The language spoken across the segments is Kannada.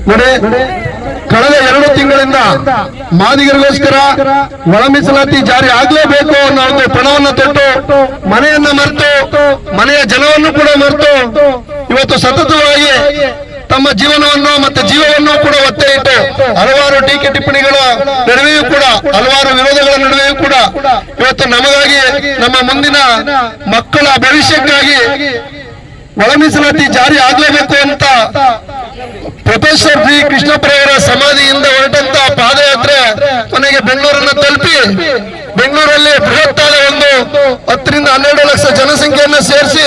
ನೋಡಿ, ಕಳೆದ 2 ತಿಂಗಳಿಂದ ಮಾದಿಗರಿಗೋಸ್ಕರ ಒಳ ಮೀಸಲಾತಿ ಜಾರಿ ಆಗ್ಲೇಬೇಕು ಅನ್ನೋ ಒಂದು ಪಣವನ್ನು ತೊಟ್ಟು ಮನೆಯನ್ನ ಮರೆತು ಮನೆಯ ಜನವನ್ನು ಕೂಡ ಮರೆತು ಇವತ್ತು ಸತತವಾಗಿ ತಮ್ಮ ಜೀವನವನ್ನು ಮತ್ತೆ ಜೀವವನ್ನು ಕೂಡ ಒತ್ತೆ ಇಟ್ಟು ಹಲವಾರು ಟೀಕೆ ಟಿಪ್ಪಣಿಗಳ ನಡುವೆಯೂ ಕೂಡ ಹಲವಾರು ವಿರೋಧಗಳ ನಡುವೆಯೂ ಕೂಡ ಇವತ್ತು ನಮಗಾಗಿ ನಮ್ಮ ಮುಂದಿನ ಮಕ್ಕಳ ಭವಿಷ್ಯಕ್ಕಾಗಿ ಒಳ ಮೀಸಲಾತಿ ಜಾರಿ ಆಗ್ಲೇಬೇಕು ಅಂತ ಪ್ರೊಫೆಸರ್ ಬಿ ಕೃಷ್ಣಪ್ಪರವರ ಸಮಾಧಿಯಿಂದ ಹೊರಟಂತ ಪಾದಯಾತ್ರೆ ಕೊನೆಗೆ ಬೆಂಗಳೂರನ್ನ ತಲುಪಿ ಬೆಂಗಳೂರಲ್ಲಿ ಬೃಹತ್ತಾದ ಒಂದು 10 ರಿಂದ 12 ಲಕ್ಷ ಜನಸಂಖ್ಯೆಯನ್ನ ಸೇರಿಸಿ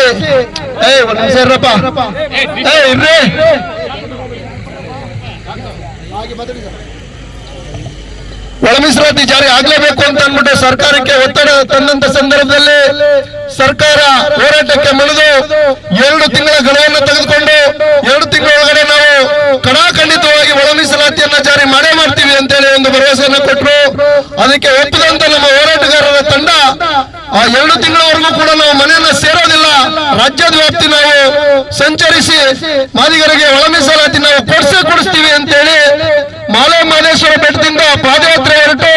ಒಳ ಮೀಸಲಾತಿ ಜಾರಿ ಆಗ್ಲೇಬೇಕು ಅಂತ ಅಂದ್ಬಿಟ್ಟು ಸರ್ಕಾರಕ್ಕೆ ಒತ್ತಡ ತಂದಂತ ಸಂದರ್ಭದಲ್ಲಿ ಸರ್ಕಾರ ಹೋರಾಟಕ್ಕೆ ಮಣಿದು 2 ತಿಂಗಳ ಗಡುವನ್ನು ತೆಗೆದುಕೊಂಡು 2 ತಿಂಗಳ ಒಳಗಡೆ ನಾವು ಕಡಾಖಂಡಿತವಾಗಿ ಒಳ ಮೀಸಲಾತಿಯನ್ನ ಜಾರಿ ಮಾಡೇ ಮಾಡ್ತೀವಿ ಅಂತೇಳಿ ಒಂದು ಭರವಸೆಯನ್ನು ಕೊಟ್ಟರು. ಅದಕ್ಕೆ ಒಪ್ಪಿದಂತ ನಮ್ಮ ಹೋರಾಟಗಾರರ ತಂಡ ಆ 2 ತಿಂಗಳವರೆಗೂ ಕೂಡ ನಾವು ಮನೆಯನ್ನ ಸೇರೋದಿಲ್ಲ, ರಾಜ್ಯದ ವ್ಯಾಪ್ತಿ ನಾವು ಸಂಚರಿಸಿ ಮಾದಿಗರಿಗೆ ಒಳ ಮೀಸಲಾತಿ ನಾವು ಕೊಡಿಸ್ತೀವಿ ಅಂತೇಳಿ ಮಾಲೆ ಮಹದೇಶ್ವರ ಬೆಟ್ಟದಿಂದ ಪಾದಯಾತ್ರೆ ಹೊರಟು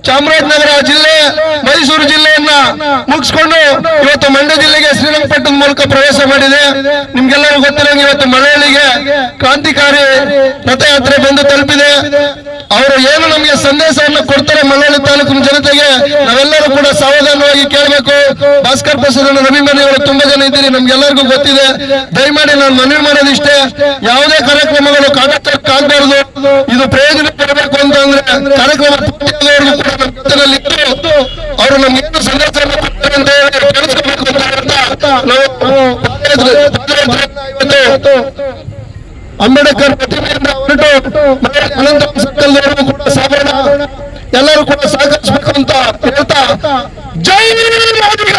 ಚಾಮರಾಜನಗರ ಜಿಲ್ಲೆ, ಮೈಸೂರು ಜಿಲ್ಲೆಯನ್ನ ಮುಗಿಸ್ಕೊಂಡು ಇವತ್ತು ಮಂಡ್ಯ ಜಿಲ್ಲೆಗೆ ಶ್ರೀರಂಗಪಟ್ಟಣದ ಮೂಲಕ ಪ್ರವೇಶ ಮಾಡಿದೆ. ನಿಮ್ಗೆಲ್ಲರೂ ಗೊತ್ತಿರಂಗೆ ಇವತ್ತು ಮಳವಳ್ಳಿಗೆ ಕ್ರಾಂತಿಕಾರಿ ರಥಯಾತ್ರೆ ಬಂದು ತಲುಪಿದೆ. ಅವರು ಏನು ನಮಗೆ ಸಂದೇಶವನ್ನು ಕೊಡ್ತಾರೆ ಮಳವಳ್ಳಿ ತಾಲೂಕಿನ ಜನತೆಗೆ ನಾವೆಲ್ಲರೂ ಕೂಡ ಸಾವಧಾನವಾಗಿ ಕೇಳಬೇಕು. ಭಾಸ್ಕರ್ ಪ್ರಸಾದ್ ರವಿಮಣಿ ಅವರು ತುಂಬಾ ಜನ ಇದ್ದೀರಿ, ನಮ್ಗೆಲ್ಲರಿಗೂ ಗೊತ್ತಿದೆ. ದಯಮಾಡಿ ನಾನು ಮನವಿ ಮಾಡೋದಿಷ್ಟೇ, ಯಾವುದೇ ಕಾರ್ಯಕ್ರಮಗಳು ಕಾಗಬಾರದು. ಇದು ಪ್ರಯೋಜನ ಕೊಡಬೇಕು ಅಂತಂದ್ರೆ ಕಾರ್ಯಕ್ರಮ ಅವರು ನಮ್ಗೆ ಏನು ಸಂದೇಶವನ್ನು ಕೊಡ್ತಾರೆ ಅಂತ ಹೇಳಿ ಕೇಳಿಸ್ಕೋಬೇಕು ಅಂತ ನಾವು ಅಂಬೇಡ್ಕರ್ ಪ್ರತಿಮೆಯಿಂದ ಹೊರಟು ಅನಂತ ಸರ್ಕಲ್ದವರೆಗೂ ಕೂಡ ಸಾಗೋಣ, ಎಲ್ಲರೂ ಕೂಡ ಸಹಕರಿಸಬೇಕು ಅಂತ ಹೇಳ್ತಾ ಜೈ ಮಾದಿಗ,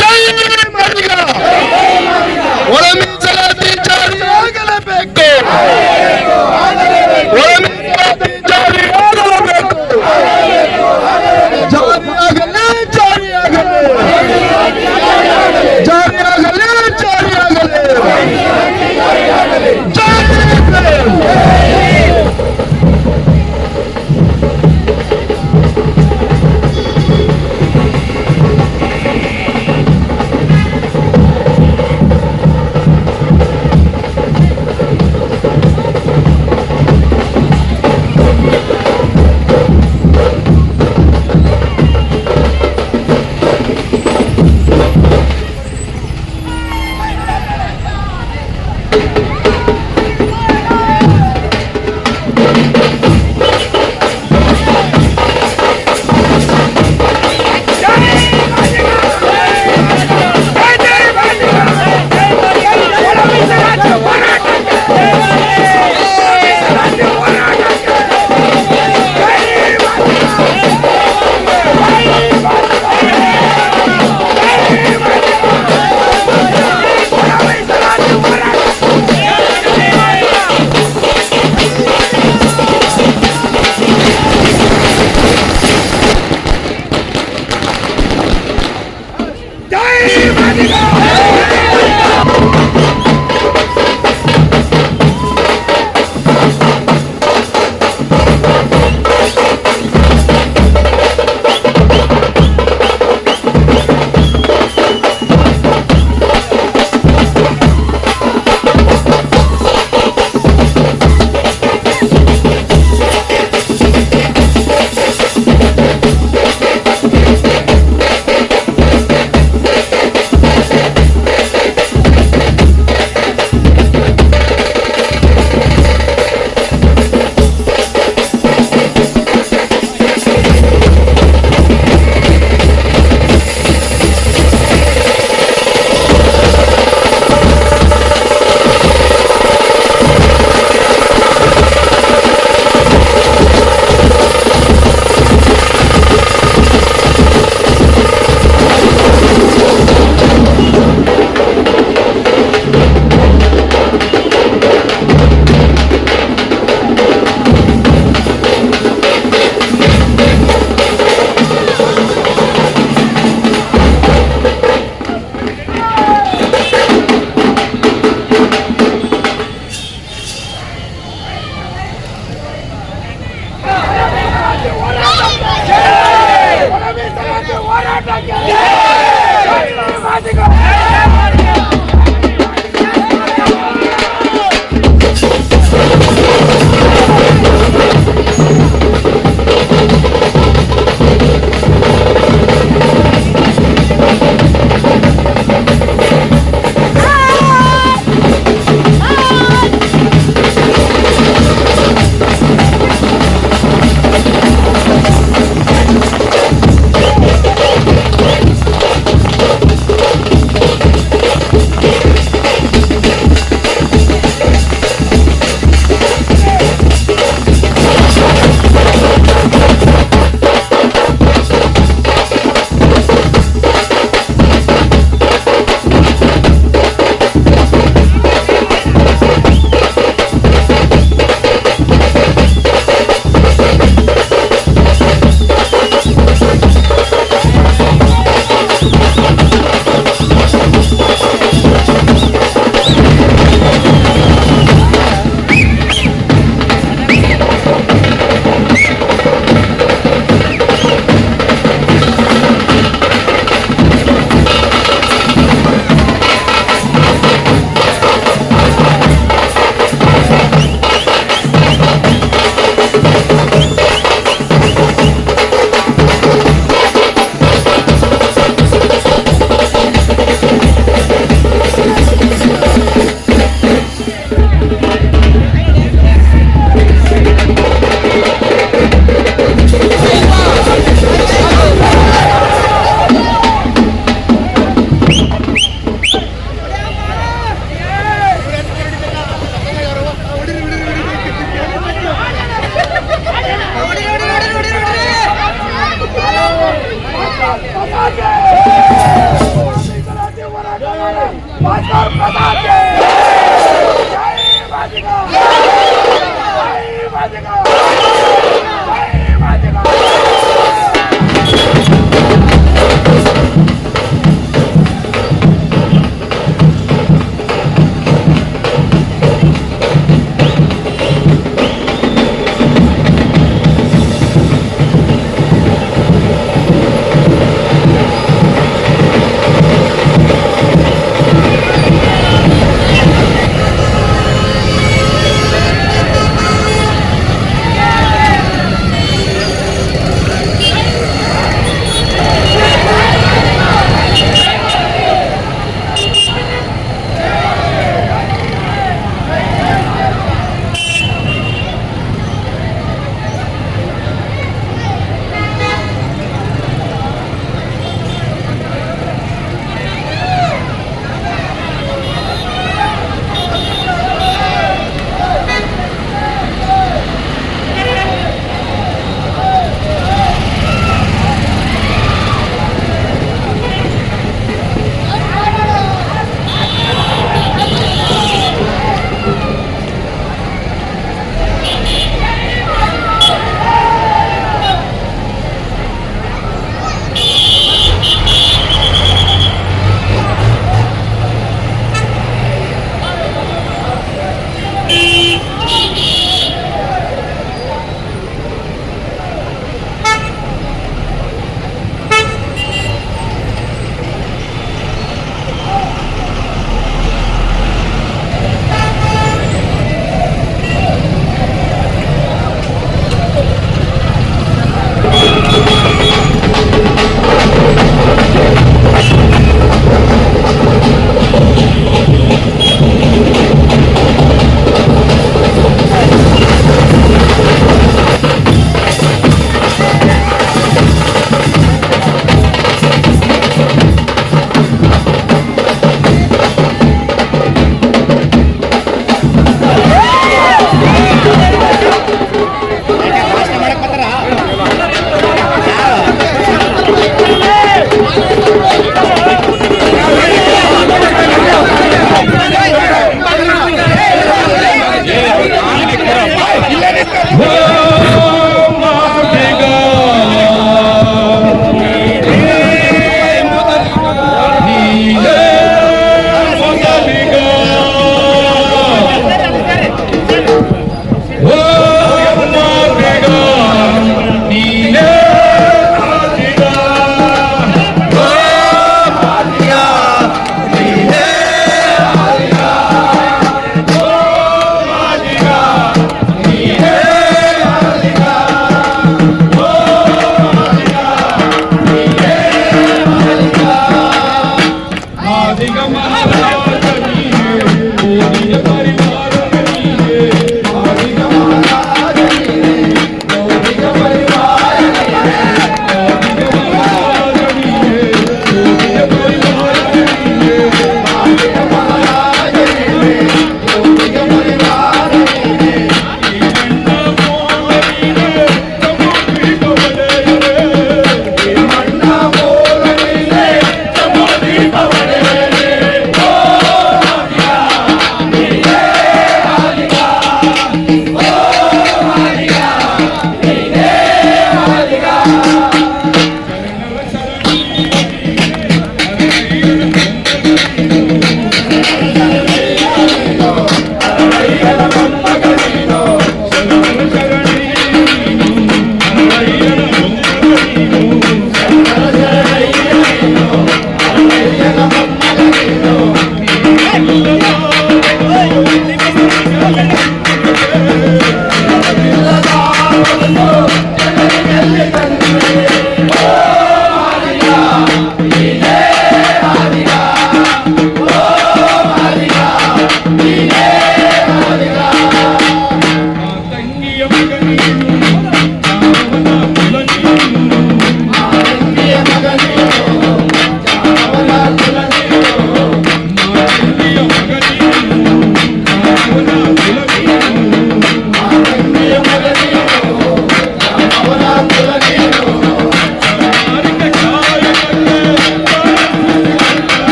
ಜೈ ಮಾದಿಗ, ಒಳ ಮೀಸಲಾತಿ ಜಾರಿ ಆಗಲೇಬೇಕು, ಒಳ ಮೀಸಲಾತಿ ಜಾರಿ ಆಗಲೇಬೇಕು, ಜಾರಿ ಆಗಲೇ, ಜಾರಿ ಆಗಲೇ, ಜಾರಿ ಆಗಲೇ, ಜಾರಿ ಆಗಲೇ, ಜಾರಿ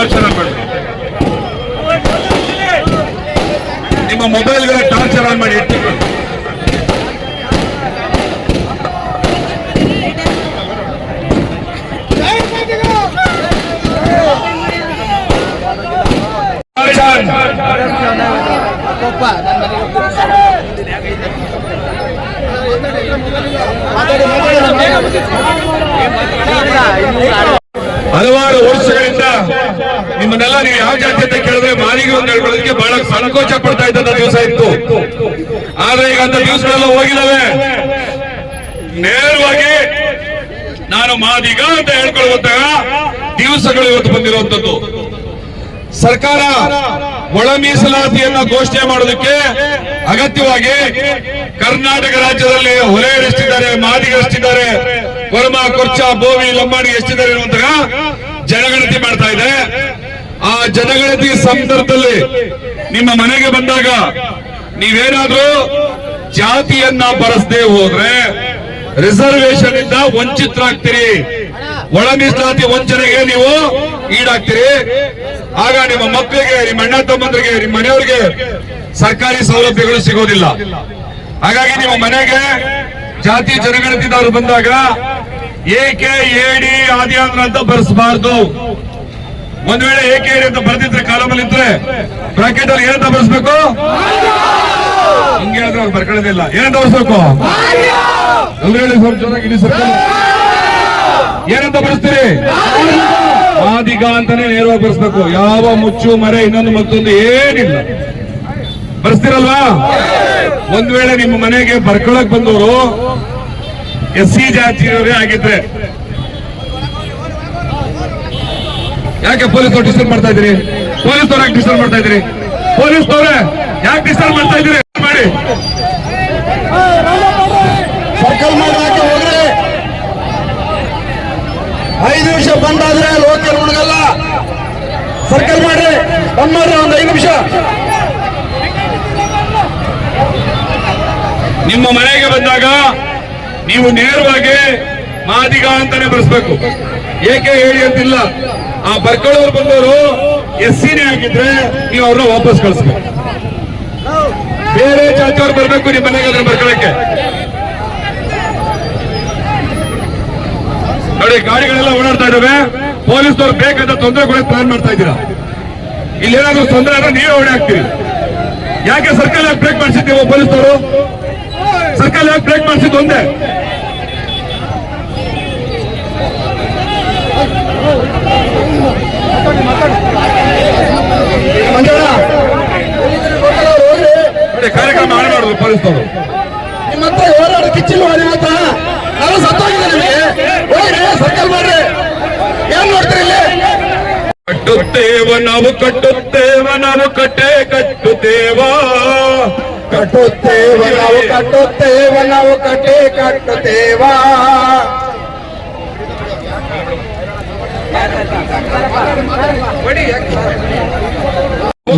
ಟಾರ್ಚರ್ ಆನ್ ಮಾಡಿ, ನಿಮ್ಮ ಮೊಬೈಲ್ಗಳ ಟಾರ್ಚರ್ ಆನ್ ಮಾಡಿ ಇಟ್ಟುಕೊಳ್ಳಿ. ಹಲವಾರು ವರ್ಷಗಳಿಂದ ನಿಮ್ಮನ್ನೆಲ್ಲ ನೀವು ಯಾವ ಜಾತಿ ಅಂತ ಕೇಳಿದ್ರೆ ಮಾಲಿಗೆ ಒಂದು ಹೇಳ್ಕೊಳ್ಳೋದಕ್ಕೆ ಬಹಳ ಸಂಕೋಚ ಪಡ್ತಾ ಇದ್ದಂತ ದಿವಸ ಇತ್ತು. ಆದ್ರೆ ಈಗ ಅಂತ ದಿವಸಗಳೆಲ್ಲ ಹೋಗಿದ್ದಾವೆ. ನೇರವಾಗಿ ನಾನು ಮಾದಿಗ ಅಂತ ಹೇಳ್ಕೊಳ್ಳುವಂತಹ ದಿವಸಗಳು ಇವತ್ತು ಬಂದಿರುವಂತದ್ದು. ಸರ್ಕಾರ ಒಳ ಮೀಸಲಾತಿಯನ್ನ ಘೋಷಣೆ ಮಾಡೋದಕ್ಕೆ ಅಗತ್ಯವಾಗಿ ಕರ್ನಾಟಕ ರಾಜ್ಯದಲ್ಲಿ ಹೊಲೆಯರು ಎಷ್ಟಿದ್ದಾರೆ, ಮಾದಿಗರು ಎಷ್ಟಿದ್ದಾರೆ, ಕೊರಮ, ಕೊರ್ಚ, ಬೋವಿ, ಲಂಬಾಣಿ ಎಷ್ಟಿದ್ದಾರೆ ಎನ್ನುವಂತಹ ಜನಗಣತಿ ಮಾಡ್ತಾ ಇದೆ. ಆ ಜನಗಣತಿ ಸಂದರ್ಭದಲ್ಲಿ ನಿಮ್ಮ ಮನೆಗೆ ಬಂದಾಗ ನೀವೇನಾದ್ರೂ ಜಾತಿಯನ್ನ ಬರೆಸದೆ ಹೋದ್ರೆ ರಿಸರ್ವೇಶನ್ ಇಂದ ವಂಚಿತರಾಗ್ತೀರಿ, ಒಳ ಮೀಸಲಾತಿ ವಂಚನೆಗೆ ನೀವು ಈಡಾಗ್ತೀರಿ. ಆಗ ನಿಮ್ಮ ಮಕ್ಕಳಿಗೆ, ನಿಮ್ಮ ಅಣ್ಣ ತಮ್ಮಂದ್ರಿಗೆ, ನಿಮ್ಮ ಮನೆಯವರಿಗೆ ಸರ್ಕಾರಿ ಸೌಲಭ್ಯಗಳು ಸಿಗೋದಿಲ್ಲ. ಹಾಗಾಗಿ ನಿಮ್ಮ ಮನೆಗೆ ಜಾತಿ ಜನಗಣತಿದವರು ಬಂದಾಗ ಏಕೆ ಏಡಿ ಆದಿಯಾದ್ರ ಅಂತ ಬರೆಸಬಾರ್ದು. ಒಂದ್ ವೇಳೆ ಏಕೆ ಏಡಿ ಅಂತ ಬರೆದಿದ್ರೆ ಕಾಲಮಲ್ಲಿ ಇದ್ರೆ ಬ್ರಾಕೆಟ್ ಅಲ್ಲಿ ಏನಂತ ಬರೆಸ್ಬೇಕು? ಹಿಂಗೆ ಹೇಳಿದ್ರೆ ಅವ್ರು ಬರ್ಕೊಳ್ಳೋದಿಲ್ಲ. ಏನಂತ ಬರೆಸ್ಬೇಕು? ಏನಂತ ಬರೆಸ್ತೀರಿ? ಮಾದಿಗ ಅಂತಾನೆ ನೇರವಾಗಿ ಬರೆಸ್ಬೇಕು. ಯಾವ ಮುಚ್ಚು ಮರೆ ಇನ್ನೊಂದು ಮತ್ತೊಂದು ಏನಿಲ್ಲ. ಬರೆಸ್ತಿರಲ್ವಾ? ಒಂದ್ ವೇಳೆ ನಿಮ್ಮ ಮನೆಗೆ ಬರ್ಕೊಳಕ್ ಬಂದವರು SC ಜಾತಿಯವರೇ ಆಗಿದ್ರೆ ಯಾಕೆ ಪೊಲೀಸರು ಡಿಸ್ಟರ್ಬ್ ಮಾಡ್ತಾ ಇದ್ದೀರಿ? ಪೊಲೀಸರು ಯಾಕೆ ಡಿಸ್ಟರ್ಬ್ ಮಾಡ್ತಾ ಇದ್ದೀರಿ? ಪೊಲೀಸರವ್ರೆ ಯಾಕೆ ಡಿಸ್ಟರ್ಬ್ ಮಾಡ್ತಾ ಇದ್ದೀರಿ? ಮಾಡಿ ಸರ್ಕಲ್ ಮಾಡೋಕೆ ಹೋಗ್ರಿ. 5 ನಿಮಿಷ ಬಂದಾದ್ರೆ ಲೋಕಲ್ ಹುಡುಗಲ್ಲ. ಸರ್ಕಲ್ ಮಾಡ್ರಿ, ಬಂದ್ ಮಾಡ್ರಿ ಒಂದು 5 ನಿಮಿಷ. ನಿಮ್ಮ ಮನೆಗೆ ಬಂದಾಗ ನೀವು ನೇರವಾಗಿ ಮಾದಿಗ ಅಂತಾನೆ ಬರೆಸ್ಬೇಕು. ಏಕೆ ಹೇಳಿ ಅಂತಿಲ್ಲ. ಆ ಬರ್ಕೊಳ್ಳೋರು ಬಂದವರು SCನೇ ಆಗಿದ್ರೆ ನೀವು ಅವ್ರನ್ನ ವಾಪಸ್ ಕಳಿಸ್ಬೇಕು. ಬೇರೆ ಜಾತಿಯವ್ರು ಬರ್ಬೇಕು ನಿಮ್ಮ ಮನೆಗೆ ಅದನ್ನ ಬರ್ಕೊಳ್ಳಕ್ಕೆ. ನೋಡಿ, ಗಾಡಿಗಳೆಲ್ಲ ಓಡಾಡ್ತಾ ಇದ್ದಾವೆ. ಪೊಲೀಸ್ನವ್ರು ಬೇಕಂತ ತೊಂದರೆ ಕೂಡ ಪ್ಲಾನ್ ಮಾಡ್ತಾ ಇದ್ದೀರಾ. ಇಲ್ಲೇನಾದ್ರೂ ತೊಂದರೆ ಆದ್ರೆ ನೀವೇ ಓಡಿ ಹಾಕ್ತೀರಿ. ಯಾಕೆ ಸರ್ಕಲ್ ಯಾಕೆ ಬ್ರೇಕ್ ಮಾಡಿಸಿದ್ದೀವಿ? ಪೊಲೀಸ್ನವರು ಸರ್ಕಲ್ ಯಾಕೆ ಬ್ರೇಕ್ ಮಾಡಿಸಿದ್ದು ಒಂದೇ. ಕಾರ್ಯಕ್ರಮ ಹಾಳು ಮಾಡುದು ಪೊಲೀಸ್ನವರು. ನಿಮ್ಮ ಹತ್ರ ಹೋರಾಡ ಕಿಚ್ಚಿಲ್ವಾ? ನಿಮ್ಮ ಹತ್ರ ನಾನು ಸತ್ತೋಗಿದೆ ನಿಮಗೆ. ಹೋಗ್ರಿ, ಸರ್ಕಲ್ ಮಾಡ್ರಿ. ಏನ್ ನೋಡ್ತೀರಿ ಇಲ್ಲಿ? ಕಟ್ಟುತ್ತೇವ ನಾವು, ಕಟ್ಟುತ್ತೇವ ನಾವು, ಕಟ್ಟೆ ಕಟ್ಟುತ್ತೇವ, ಕಟ್ಟುತ್ತೇವ ನಾವು, ಕಟ್ಟುತ್ತೇವ ನಾವು, ಕಟ್ಟೆ ಕಟ್ಟುತ್ತೇವ.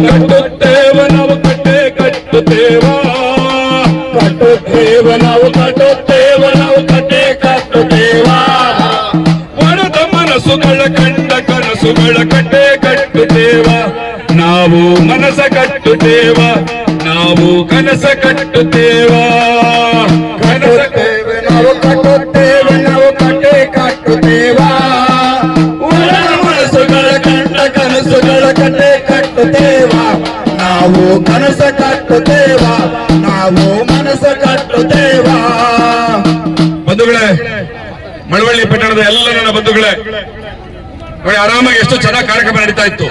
ಕಟ್ಟುತ್ತೇವ ನಾವು, ಕಟ್ಟೆ ಕಟ್ಟುತ್ತೇವ, ಕಟ್ಟುತ್ತೇವ ನಾವು, ಕಟ್ಟುತ್ತೇವ ನಾವು, ಕಟ್ಟೆ ಕಟ್ಟುತ್ತೇವ. ಒಡೆದ ಮನಸ್ಸುಗಳ ಕಂಡ ಕನಸುಗಳ ಕಟ್ಟೆ ಕಟ್ಟುತ್ತೇವ. ನಾವು ಮನಸ ಕಟ್ಟುತ್ತೇವ, ನಾವು ಕನಸ ಕಟ್ಟುತ್ತೇವ. ಕಟ್ಟುತ್ತೇವೆ ನಾವು, ಕಟ್ಟುತ್ತೇವೆ ನಾವು, ಕಟ್ಟೆ ಕಟ್ಟುತ್ತೇವ. ಮನಸ್ಸುಗಳ ಕಂಡ ಕನಸುಗಳ ಕಟ್ಟೆ ಕಟ್ಟುತ್ತೇವ. ನಾವು ಕನಸ ಕಟ್ಟುತ್ತೇವ, ನಾವು ಮನಸ್ಸ ಕಟ್ಟುತ್ತೇವ. ಬಂಧುಗಳೇ, ಮಳವಳ್ಳಿ ಪಟ್ಟಣದ ಎಲ್ಲ ನನ್ನ ಬಂಧುಗಳೇ, ನೋಡಿ ಆರಾಮಾಗಿ ಎಷ್ಟು ಚೆನ್ನಾಗಿ ಕಾರ್ಯಕ್ರಮ ನಡೀತಾ ಇತ್ತು.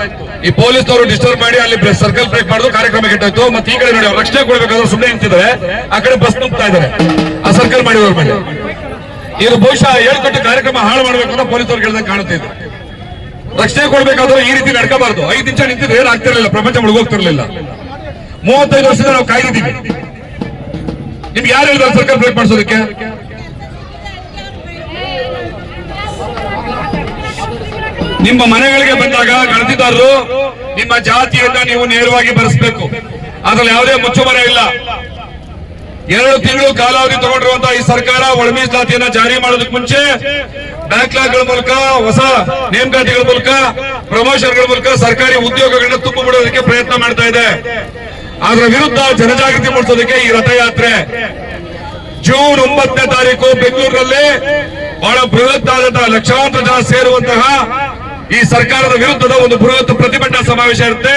ಈ ಪೊಲೀಸ್ನವರು ಡಿಸ್ಟರ್ಬ್ ಮಾಡಿ ಅಲ್ಲಿ ಸರ್ಕಲ್ ಬ್ರೇಕ್ ಮಾಡಿದ್ರು, ಕಾರ್ಯಕ್ರಮ ಕೆಟ್ಟಾಯ್ತು. ಮತ್ತೆ ಈ ಕಡೆ ನೋಡಿ, ಅವ್ರು ರಕ್ಷಣೆ ಕೊಡಬೇಕಾದ್ರೆ ಸುಮ್ಮನೆ ನಿಂತಿದ್ದಾರೆ, ಆ ಕಡೆ ಬಸ್ ನುಗ್ತಾ ಇದ್ದಾರೆ ಆ ಸರ್ಕಲ್ ಮಾಡಿದವ್ರ ಮೇಲೆ. ಇದು ಬಹುಶಃ ಹೇಳ್ಕೊಟ್ಟು ಕಾರ್ಯಕ್ರಮ ಹಾಳು ಮಾಡಬೇಕು ಅಂತ ಪೊಲೀಸರು ಹೇಳ್ದಂಗೆ ಕಾಣುತ್ತೆ. ಇದು ರಕ್ಷಣೆ ಕೊಡ್ಬೇಕಾದ್ರೆ ಈ ರೀತಿ ನಡ್ಕೋಬಾರ್ದು. 5 ನಿಮಿಷ ನಿಂತಿದ್ರೆ ಏನಾಗ್ತಿರ್ಲಿಲ್ಲ, ಪ್ರಪಂಚ ಮುಳುಗೋಗ್ತಿರ್ಲಿಲ್ಲ. 35 ವರ್ಷದಿಂದ ನಾವು ಕಾಯ್ದಿದ್ದೀವಿ. ನಿಮ್ಗೆ ಯಾರು ಹೇಳಿದ್ರು ಸರ್ಕಲ್ ಬ್ರೇಕ್ ಮಾಡಿಸೋದಕ್ಕೆ? ನಿಮ್ಮ ಮನೆಗಳಿಗೆ ಬಂದಾಗ ಗಣತಿದಾರರು ನಿಮ್ಮ ಜಾತಿಯನ್ನ ನೀವು ನೇರವಾಗಿ ಬರೆಸಬೇಕು. ಅದ್ರಲ್ಲಿ ಯಾವುದೇ ಮುಚ್ಚುಮರೆ ಇಲ್ಲ. 2 ತಿಂಗಳು ಕಾಲಾವಧಿ ತಗೊಂಡಿರುವಂತಹ ಈ ಸರ್ಕಾರ ಒಳ ಮೀಸಲಾತಿಯನ್ನ ಜಾರಿ ಮಾಡೋದಕ್ಕೆ ಮುಂಚೆ ಬ್ಯಾಕ್ಲಾಗ್ಗಳ ಮೂಲಕ, ಹೊಸ ನೇಮಕಾತಿಗಳ ಮೂಲಕ, ಪ್ರಮೋಷನ್ಗಳ ಮೂಲಕ ಸರ್ಕಾರಿ ಉದ್ಯೋಗಗಳನ್ನ ತುಂಬಿಬಿಡೋದಕ್ಕೆ ಪ್ರಯತ್ನ ಮಾಡ್ತಾ ಇದೆ. ಅದರ ವಿರುದ್ಧ ಜನಜಾಗೃತಿ ಮೂಡಿಸೋದಕ್ಕೆ ಈ ರಥಯಾತ್ರೆ. ಜೂನ್ 9ನೇ ತಾರೀಕು ಬೆಂಗಳೂರಿನಲ್ಲಿ ಬಹಳ ಬೃಹತ್ ಆದಂತಹ ಲಕ್ಷಾಂತರ ಜನ ಸೇರುವಂತಹ ಈ ಸರ್ಕಾರದ ವಿರುದ್ಧದ ಒಂದು ಬೃಹತ್ ಪ್ರತಿಭಟನಾ ಸಮಾವೇಶ ಇರುತ್ತೆ.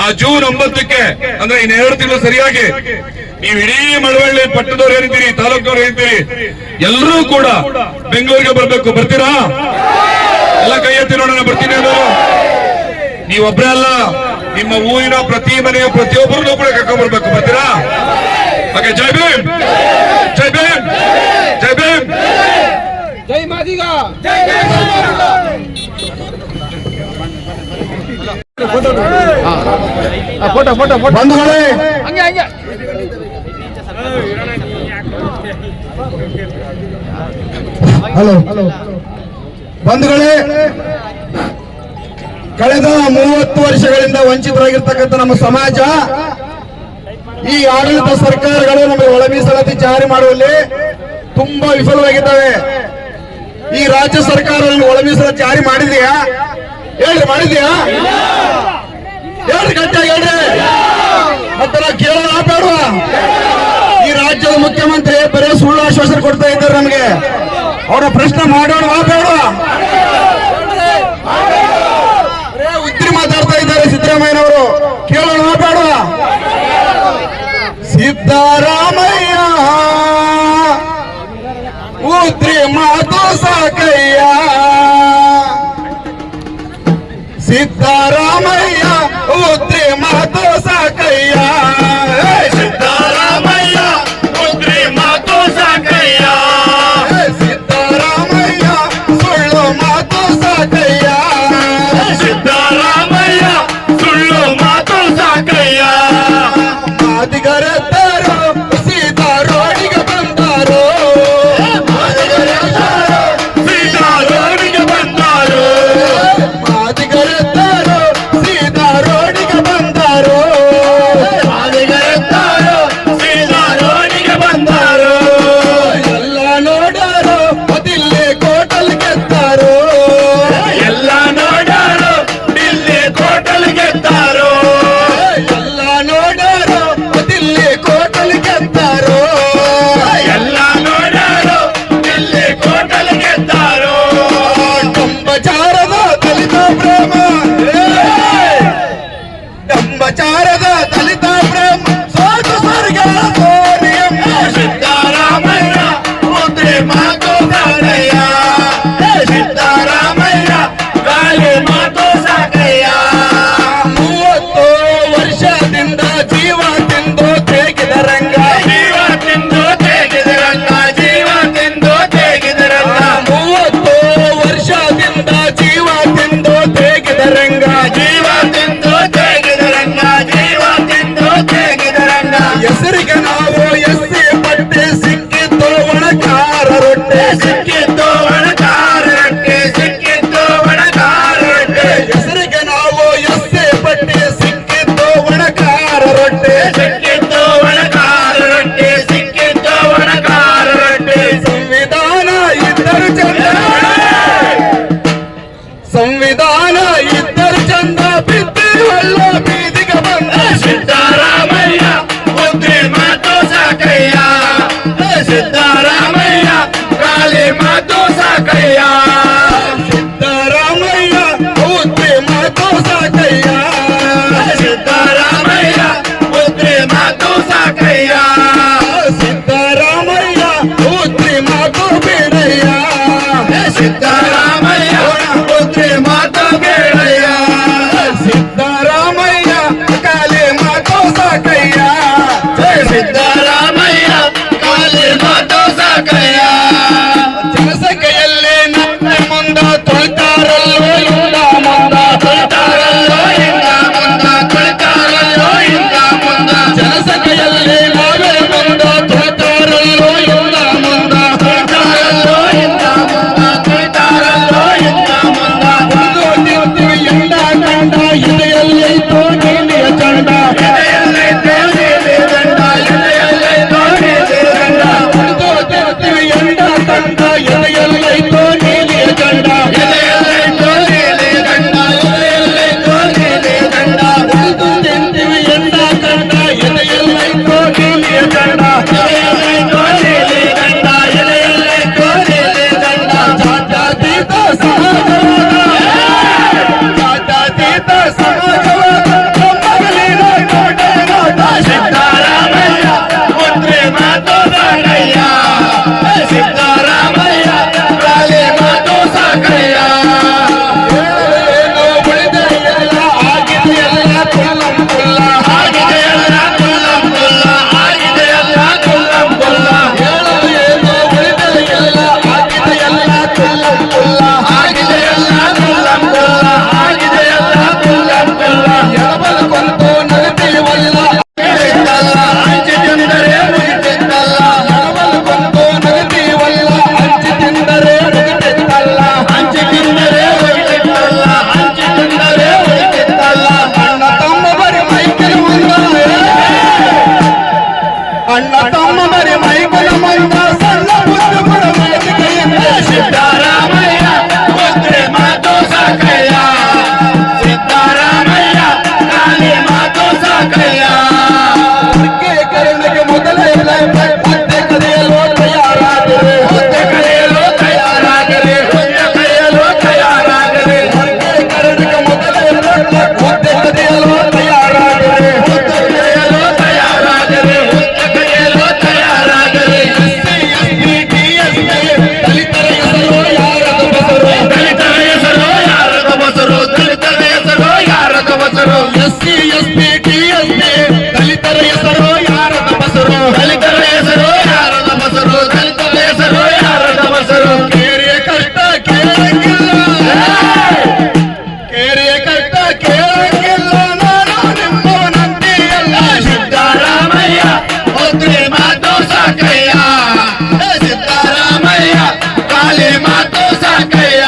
ಆ ಜೂನ್ 9ಕ್ಕೆ ಅಂದ್ರೆ ಇನ್ನು 2 ತಿಂಗಳು ಸರಿಯಾಗಿ ನೀವು ಇಡೀ ಮಳವಳ್ಳಿ ಪಟ್ಟಣದವ್ರು ಏನಿದ್ದೀರಿ, ತಾಲೂಕಿನವ್ರು ಏನಿದ್ದೀರಿ, ಎಲ್ಲರೂ ಕೂಡ ಬೆಂಗಳೂರಿಗೆ ಬರ್ಬೇಕು. ಬರ್ತೀರಾ? ಎಲ್ಲ ಕೈ ಎತ್ತಿ ನೋಡೋಣ. ಬರ್ತೀನಿ ಅದು ನೀವೊಬ್ಬರೇ ಅಲ್ಲ, ನಿಮ್ಮ ಊರಿನ ಪ್ರತಿ ಮನೆಯ ಪ್ರತಿಯೊಬ್ಬರನ್ನು ಕೂಡ ಕರ್ಕೊಂಡ್ ಬರ್ಬೇಕು. ಬರ್ತೀರಾ? ಓಕೆ. ಜೈ ಭೀಮ್, ಜೈ ಭೀಮ್, ಜೈ ಭೀಮ್, ಜೈ ಮಾದಿಗ. ಬಂಧುಗಳೇ, ಹಲೋ ಬಂಧುಗಳೇ, ಕಳೆದ 30 ವರ್ಷಗಳಿಂದ ವಂಚಿತರಾಗಿರ್ತಕ್ಕಂಥ ನಮ್ಮ ಸಮಾಜ, ಈ ಆಡಳಿತ ಸರ್ಕಾರಗಳು ನಮಗೆ ಒಳ ಮೀಸಲಾತಿ ಜಾರಿ ಮಾಡುವಲ್ಲಿ ತುಂಬಾ ವಿಫಲವಾಗಿದ್ದಾವೆ. ಈ ರಾಜ್ಯ ಸರ್ಕಾರವನ್ನು ಒಳ ಮೀಸಲಾತಿ ಜಾರಿ ಮಾಡಿದೆಯಾ? ಹೇಳ್ರಿ, ಮಾಡಿದ್ಯಾ? ಹೇಳ್ರಿ, ಗಟ್ಟಿಯಾಗಿ ಹೇಳ್ರಿ. ಮತ್ತೆ ನಾವು ಕೇಳೋಣ ಬೇಡವಾ? ಈ ರಾಜ್ಯದ ಮುಖ್ಯಮಂತ್ರಿ ಬರೀ ಸುಳ್ಳು ಆಶ್ವಾಸನೆ ಕೊಡ್ತಾ ಇದ್ದಾರೆ ನಮಗೆ. ಅವರ ಪ್ರಶ್ನೆ ಮಾಡೋಣ ಬೇಡವಾ? ಉದ್ರಿ ಮಾತಾಡ್ತಾ ಇದ್ದಾರೆ ಸಿದ್ದರಾಮಯ್ಯನವರು. ಕೇಳೋಣ ಬೇಡವಾ? ಸಿದ್ದರಾಮಯ್ಯ ಉದ್ರಿ ಮಾತು ಸಾಕಯ್ಯ, ಸಿದ್ದರಾಮಯ್ಯ ಉದ್ರಿ ಮಾತು ಸಾಕಯ್ಯ, ಸಿದ್ದರಾಮಯ್ಯ ಉದ್ರಿ ಮಾತು ಸಾಕಯ್ಯ, ಸಿದ್ದರಾಮಯ್ಯ ಸುಳ್ಳು ಮಾತು ಸಾಕಯ್ಯ, ಸಿದ್ದರಾಮಯ್ಯ ಸುಳ್ಳು ಮಾತು ಸಾಕಯ್ಯ. ಮಾದಿಗರೆತ್ತರು ಸೀತಾ ರೋಡಿಗೆ ಬಂದಾರು, ಸೀತಾ ರೋಡಿಗೆ ಬಂದಾರು, ಮಾದಿಗರೆತ್ತರು ಸೀತಾ ರೋಡಿಗೆ ಬಂದಾರು, ಮಾದಿಗರೆತ್ತರು ಸೀತಾ ರೋಡಿಗೆ ಬಂದಾರು. ಎಲ್ಲ ನೋಡರು ದಿಲ್ಲಿ ಕೋಟಲ್ ಗೆದ್ದಾರು, ಎಲ್ಲ ನೋಡರು ದಿಲ್ಲಿ ಕೋಟಲ್ ಗೆದ್ದಾರು, ಎಲ್ಲ ನೋಡರು ದಿಲ್ಲಿ ಕೋಟಲ್ ಗೆದ್ದಾರು, ಎಲ್ಲ ನೋಡರು ದಿಲ್ಲಿ ಕೋಟಲ್ ಗೆದ್ದಾರು. ಡಂಬಚಾರದ ದಲಿತ ಪ್ರೇಮ, ಡಂಬಚಾರದ ದಲಿತ ಪ್ರೇಮ ಸೋತು ಸ್ವರ್ಗ ಸೋರಿಯಮ್ಮ, ಸಿದ್ದರಾಮಯ್ಯ ಮುದ್ರೆ ಮಾತು ಸಾಕಯ್ಯ, ಸಿದ್ದರಾಮಯ್ಯ ಗಾಳಿ ಮಾತು ಸಾಕಯ್ಯ. 30 ವರ್ಷದಿಂದ ಜೀವ ತಿಂದು ತೆಗೆದ ರಂಗ, ಜೀವ ತಿಂದು ತೆಗೆದ ರಂಗ, ಜೀವ ತಿಂದು ತೆಗೆದ ರಂಗ. 30 ವರ್ಷದಿಂದ ಜೀವ ತಿಂದು ತೆಗೆದ ರಂಗ, ಜೀವ ತಿಂದು ತೆಗೆದ ರಂಗ, ಜೀವ ತಿಂದು ತೆಗೆದ ರಂಗ. ಹೆಸರಿಗೆ ನಾವು ಎಸ್ಸಿ ಪಟ್ಟೆ ಸಿಕ್ಕಿದ್ದು ಒಣಕಾರ ರೊಟ್ಟೆ, ಸಿಕ್ಕಿದ್ದು ಒಣಕಾರ ರೊಟ್ಟೆ, ಸಿಕ್ಕಿದ್ದು ಒಣಕಾರ ರೊಟ್ಟೆ. ಹೆಸರಿಗೆ ನಾವು ಎಸ್ಸಿ ಪಟ್ಟೆ ಸಿಕ್ಕಿದ್ದು ಒಣಕಾರ ರೊಟ್ಟೆ, ಸಿಕ್ಕಿದ್ದು ಒಣಕಾರ ರೊಟ್ಟೆ, ಸಿಕ್ಕಿದ್ದು ಒಣಕಾರ ರೊಟ್ಟೆ. ಸಂವಿಧಾನ ಇದ್ದರು ಚಂದ, ಸಂವಿಧಾನ ಇದ್ದರು ಚಂದ, ಬಿದ್ದಿವಲ್ಲ ಬೀದಿಗೆ ಬಂದ, ಸಿದ್ದರಾಮಯ್ಯ ಉದ್ರಿ ಮಾತು ಸಾಕಯ್ಯ, ಸಿದ್ದರಾಮಯ್ಯ ಗಾಳಿ ಮಾತು ಸಾಕಯ್ಯ, ಸಿದ್ದರಾಮಯ್ಯ ಉದ್ರಿ ಮಾತು ಸಾಕಯ್ಯ, ಸಿದ್ದರಾಮಯ್ಯ ಉದ್ರಿ ಮಾತು ಸಾಕಯ್ಯ, ಸಿದ್ದರಾಮಯ್ಯ ಉದ್ರಿ ಮಾತು ಬೇಡಯ್ಯ, ಸಿದ್ದರಾಮಯ್ಯ ಉದ್ರಿ ಮಾತು ಬೇಡಯ್ಯ, ಸಿದ್ದರಾಮಯ್ಯ ಎಸ್ಪಿ ಟಿಎಸ್ಪಿ ದಲಿತರ ಹೆಸರು ಯಾರದ ಬಸರು ದಲಿತರ ಹೆಸರು ಯಾರದ ಬಸರು ದಲಿತರ ಹೆಸರು ಯಾರದ ಬಸರು ಕೇರಿಯ ಕಷ್ಟ ಕೇಳಂಗಿಲ್ಲ ಕೇರಿಯ ಕಷ್ಟ ಕೇಳಂಗಿಲ್ಲ ನಾನು ನಿಮ್ಮವನಂತೆಯಲ್ಲ ಸಿದ್ದರಾಮಯ್ಯ ಹೋದ್ರೆ ಮಾತು ಸಾಕಯ್ಯ ಸಿದ್ದರಾಮಯ್ಯ ಕಾಲಿ ಮಾತು ಸಾಕಯ್ಯ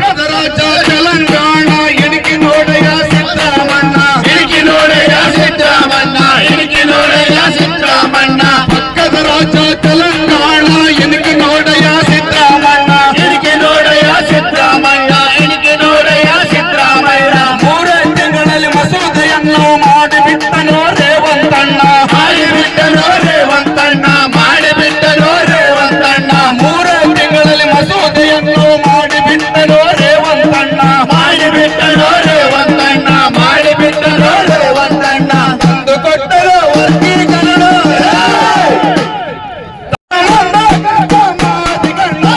ಪಕ್ಕದ ರಾಜ್ಯ ತೆಲಂಗಾಣ ಇಣುಕಿ ನೋಡಯ್ಯ ಸಿದ್ದರಾಮಣ್ಣ ಇಣುಕಿ ನೋಡಯ್ಯ ಸಿದ್ದರಾಮಣ್ಣ ಇಣುಕಿ ನೋಡಯ್ಯ ಸಿದ್ದರಾಮಣ್ಣ ಪಕ್ಕದ ರಾಜ್ಯ ತೆಲಂಗಾಣ ಇಣುಕಿ ನೋಡಯ್ಯ ಸಿದ್ದರಾಮಣ್ಣ ಇಣುಕಿ ನೋಡಯ್ಯ ಸಿದ್ದರಾಮಣ್ಣ ಇಣುಕಿ ನೋಡಯ್ಯ ಸಿದ್ದರಾಮಯ್ಯ 3 ತಿಂಗಳಲ್ಲಿ ಮಸೂದೆಯನ್ನು ಮಾಡಿಬಿಟ್ಟನೋ ರೇವಂತಣ್ಣ ಮಾಡಿಬಿಟ್ಟನೋ ರೇವಂತಣ್ಣ ಮಾಡಿಬಿಟ್ಟನೋ ರೇವಂತಣ್ಣ 3 ತಿಂಗಳಲ್ಲಿ ಮಸೂದೆಯನ್ನು ಮಾಡಿಬಿಟ್ಟನೋ ರೇವಂತಣ್ಣ ಮಾಡಿಬಿಟ್ಟನೋ ರೇವಂತಣ್ಣ ಮಾಡಿಬಿಟ್ಟನೋ ರೇವಂತಣ್ಣ ತಂದು ಕೊಟ್ಟರು ವರ್ಗೀಕರಣ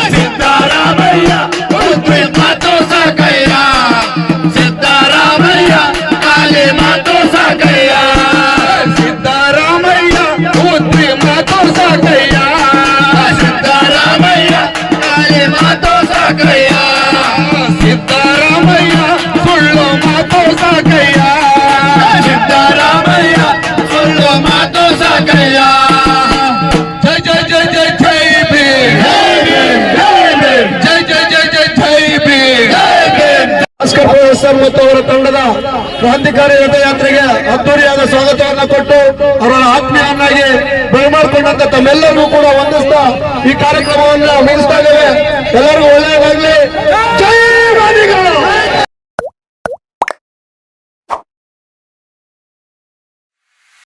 ಸಿದ್ದರಾಮಯ್ಯ ಉದ್ರಿ ಮಾತು ಸಾಕಯ್ಯ ಸಿದ್ದರಾಮಯ್ಯ ಕಾಲಿ ಮಾತು ಸಾಕಯ್ಯ ಸಿದ್ದರಾಮಯ್ಯ ಉದ್ರಿ ಮಾತು ಸಾಕಯ್ಯ ಸಿದ್ದರಾಮಯ್ಯ ಕಾಲಿ ಮಾತು ಸಾಕಯ್ಯ ಸಿದ್ದರಾಮಯ್ಯ ಸುಳ್ಳು ಮಾತು ಸಾಕಯ್ಯ ಸಿದ್ದರಾಮಯ್ಯ ಸುಳ್ಳು ಮಾತು ಸಾಕಯ್ಯ ಜೈ ಜೈ ಜೈ ಜೈ ಜೈ ಭೀಮ್ ಜೈ ಜೈ ಜೈ ಜೈ ಜೈ ಭೀಮ್ ಭಾಸ್ಕರ್ ಪ್ರೊಫೆಸರ್ ಮತ್ತು ಅವರ ತಂಡದ ಕ್ರಾಂತಿಕಾರಿ ರಥಯಾತ್ರೆಗೆ ಅದ್ದೂರಿಯಾದ ಸ್ವಾಗತವನ್ನು ಕೊಟ್ಟು ಅವರ ಆತ್ಮೀಯನ್ನಾಗಿ ಬರಮಾಡಿಕೊಂಡಂತ ತಮ್ಮೆಲ್ಲರಿಗೂ ಕೂಡ ವಂದಿಸ್ತಾ ಈ ಕಾರ್ಯಕ್ರಮವನ್ನು ಮುಗಿಸಿದಾಗ